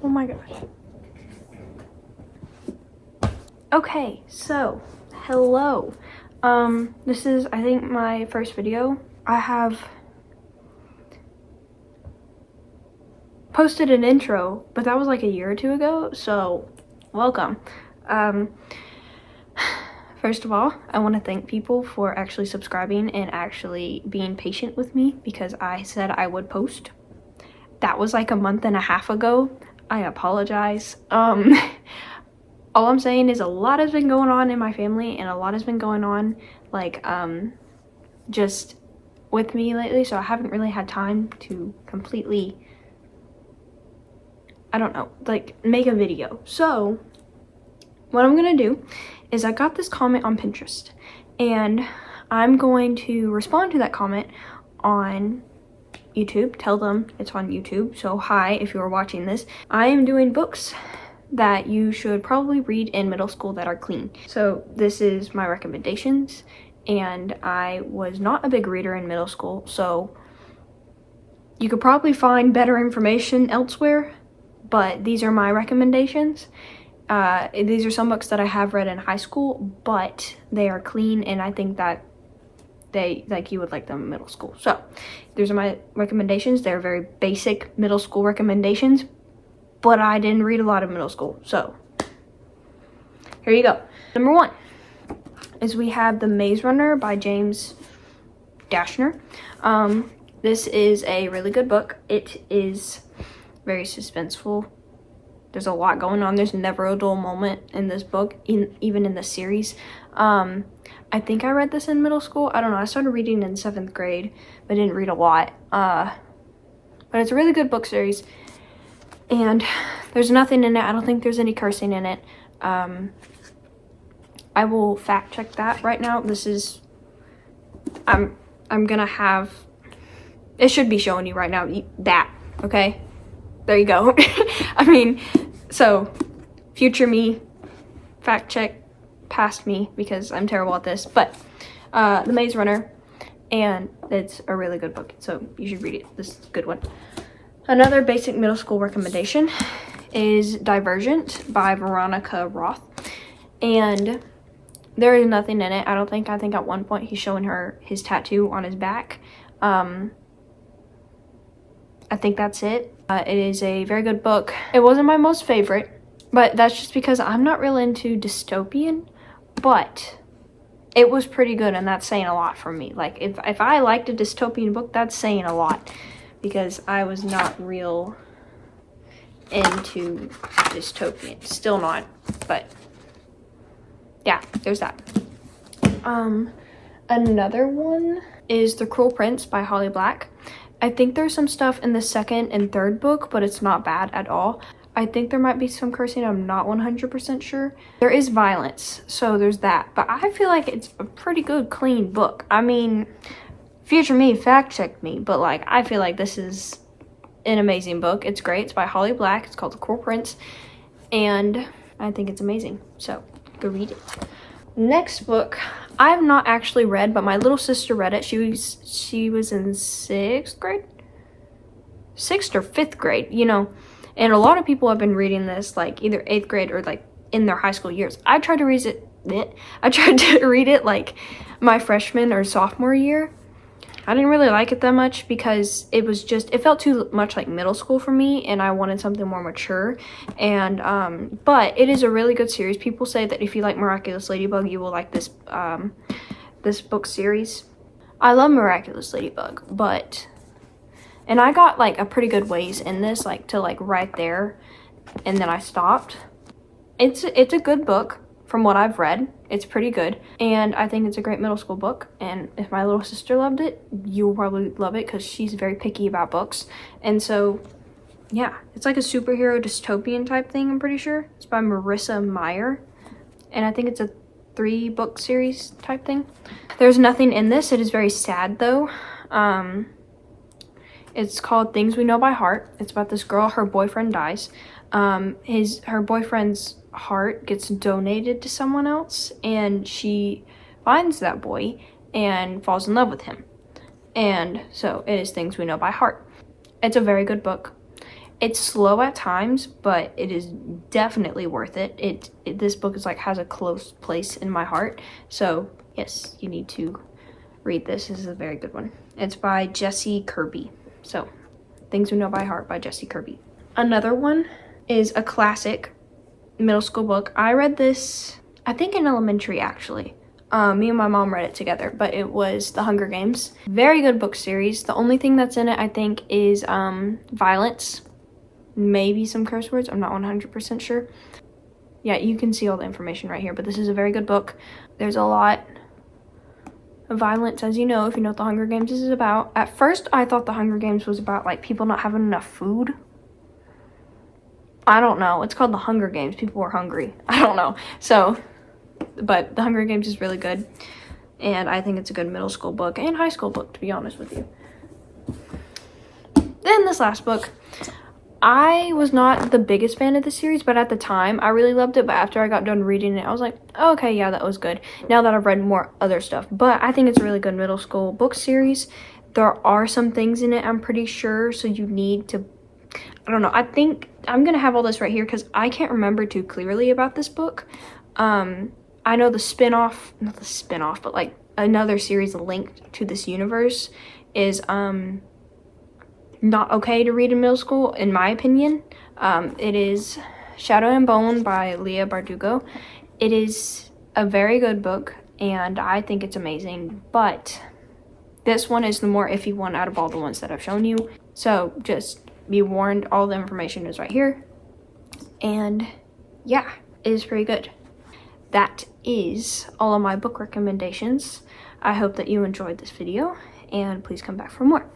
Oh my gosh. Okay, so hello. This is, I think, my first video. I have posted an intro, but that was like a year or two ago, so welcome. First of all, I want to thank people for actually subscribing and actually being patient with me because I said I would post. That was like a month and a half ago. I apologize. All I'm saying is a lot has been going on in my family and a lot has been going on like just with me lately, so I haven't really had time to completely, I don't know, like make a video. So what I'm gonna do is I got this comment on Pinterest and I'm going to respond to that comment on YouTube, tell them it's on YouTube. So hi, if you're watching this, I am doing books that you should probably read in middle school that are clean. So this is my recommendations, and I was not a big reader in middle school, so you could probably find better information elsewhere, but these are my recommendations. These are some books that I have read in high school, but they are clean, and I think that you would like them in middle school. So these are my recommendations. They're very basic middle school recommendations, but I didn't read a lot of middle school. So here you go. Number 1 is we have The Maze Runner by James Dashner. This is a really good book. It is very suspenseful. There's a lot going on. There's never a dull moment in this book, even in the series. I think I read this in middle school. I don't know. I started reading in 7th grade, but didn't read a lot. But it's a really good book series. And there's nothing in it. I don't think there's any cursing in it. I will fact check that right now. This is, I'm gonna have, it should be showing you right now that, okay? There you go. I mean, so future me, fact check past me because I'm terrible at this, but The Maze Runner, and it's a really good book, so you should read it. This is a good one. Another basic middle school recommendation is Divergent by Veronica Roth, and there is nothing in it. I think at one point he's showing her his tattoo on his back. I think that's it. It is a very good book. It wasn't my most favorite, but that's just because I'm not really into dystopian, but it was pretty good, and that's saying a lot for me. Like, if I liked a dystopian book, that's saying a lot, because I was not real into dystopian. Still not, but yeah, there's that. Another one is The Cruel Prince by Holly Black. I think there's some stuff in the 2nd and 3rd book, but it's not bad at all. I think there might be some cursing. I'm not 100% sure. There is violence, so there's that. But I feel like it's a pretty good, clean book. I mean, future me, fact check me, but like, I feel like this is an amazing book. It's great. It's by Holly Black. It's called The Cruel Prince, and I think it's amazing. So go read it. Next book I've not actually read, but my little sister read it. She was in 6th grade, 6th or 5th grade, you know, and a lot of people have been reading this like either 8th grade or like in their high school years. I tried to read it like my freshman or sophomore year. I didn't really like it that much because it felt too much like middle school for me, and I wanted something more mature. And but it is a really good series. People say that if you like Miraculous Ladybug, you will like this this book series. I love Miraculous Ladybug, and I got like a pretty good ways in this, like to like right there, and then I stopped. It's a good book. From what I've read, it's pretty good, and I think it's a great middle school book, and if my little sister loved it, you'll probably love it because she's very picky about books. And so yeah, it's like a superhero dystopian type thing, I'm pretty sure. It's by Marissa Meyer, and I think it's a 3-book series type thing. There's nothing in this. It is very sad though. It's called Things We Know by Heart. It's about this girl, her boyfriend dies. Her boyfriend's heart gets donated to someone else, and she finds that boy and falls in love with him. And so it is Things We Know by Heart. It's a very good book. It's slow at times, but it is definitely worth it. This book is like has a close place in my heart. So yes, you need to read this. This is a very good one. It's by Jessie Kirby. So Things We Know by Heart by Jessie Kirby. Another one is a classic middle school book. I read this, I think in elementary actually. Me and my mom read it together, but it was The Hunger Games. Very good book series. The only thing that's in it, I think, is violence. Maybe some curse words. I'm not 100% sure. Yeah, you can see all the information right here, but this is a very good book. There's a lot of violence, as you know, if you know what The Hunger Games is about. At first, I thought The Hunger Games was about, like, people not having enough food. I don't know. It's called The Hunger Games. People were hungry. I don't know. So, but The Hunger Games is really good. And I think it's a good middle school book and high school book, to be honest with you. Then this last book. I was not the biggest fan of the series, but at the time, I really loved it. But after I got done reading it, I was like, oh, okay, yeah, that was good. Now that I've read more other stuff. But I think it's a really good middle school book series. There are some things in it, I'm pretty sure, so you need to, I don't know. I think I'm going to have all this right here because I can't remember too clearly about this book. I know the spin-off, not the spin-off, but like another series linked to this universe is not okay to read in middle school, in my opinion. It is Shadow and Bone by Leigh Bardugo. It is a very good book, and I think it's amazing, but this one is the more iffy one out of all the ones that I've shown you. So just be warned, all the information is right here. And yeah, it is pretty good. That is all of my book recommendations. I hope that you enjoyed this video, and please come back for more.